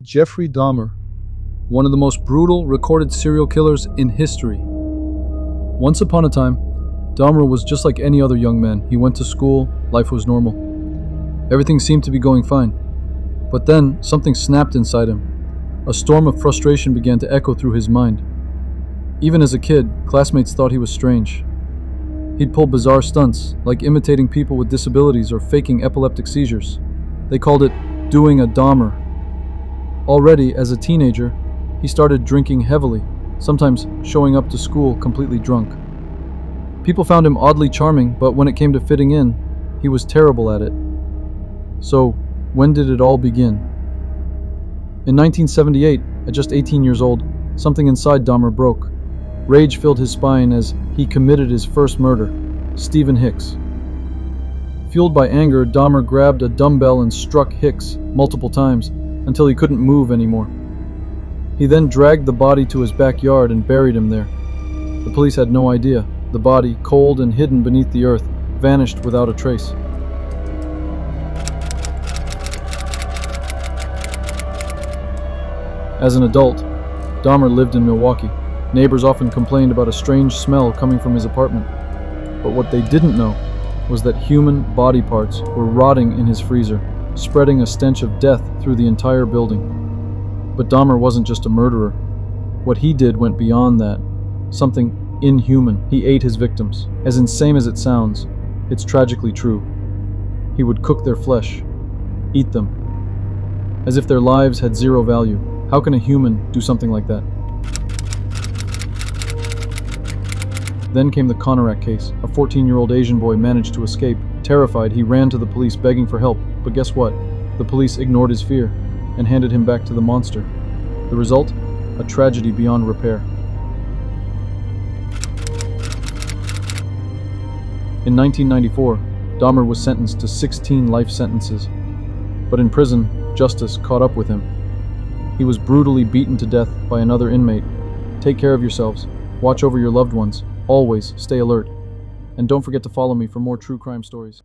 Jeffrey Dahmer, one of the most brutal recorded serial killers in history. Once upon a time, Dahmer was just like any other young man. He went to school, life was normal. Everything seemed to be going fine. But then, something snapped inside him. A storm of frustration began to echo through his mind. Even as a kid, classmates thought he was strange. He'd pull bizarre stunts, like imitating people with disabilities or faking epileptic seizures. They called it doing a Dahmer. Already, as a teenager, he started drinking heavily, sometimes showing up to school completely drunk. People found him oddly charming, but when it came to fitting in, he was terrible at it. So, when did it all begin? In 1978, at just 18 years old, something inside Dahmer broke. Rage filled his spine as he committed his first murder, Stephen Hicks. Fueled by anger, Dahmer grabbed a dumbbell and struck Hicks multiple times until he couldn't move anymore. He then dragged the body to his backyard and buried him there. The police had no idea. The body, cold and hidden beneath the earth, vanished without a trace. As an adult, Dahmer lived in Milwaukee. Neighbors often complained about a strange smell coming from his apartment. But what they didn't know was that human body parts were rotting in his freezer, spreading a stench of death through the entire building. But Dahmer wasn't just a murderer. What he did went beyond that. Something inhuman. He ate his victims. As insane as it sounds, it's tragically true. He would cook their flesh, eat them, as if their lives had zero value. How can a human do something like that? Then came the Konarak case. A 14-year-old Asian boy managed to escape. Terrified, he ran to the police begging for help. But guess what? The police ignored his fear and handed him back to the monster. The result? A tragedy beyond repair. In 1994, Dahmer was sentenced to 16 life sentences. But in prison, justice caught up with him. He was brutally beaten to death by another inmate. Take care of yourselves. Watch over your loved ones. Always stay alert. And don't forget to follow me for more true crime stories.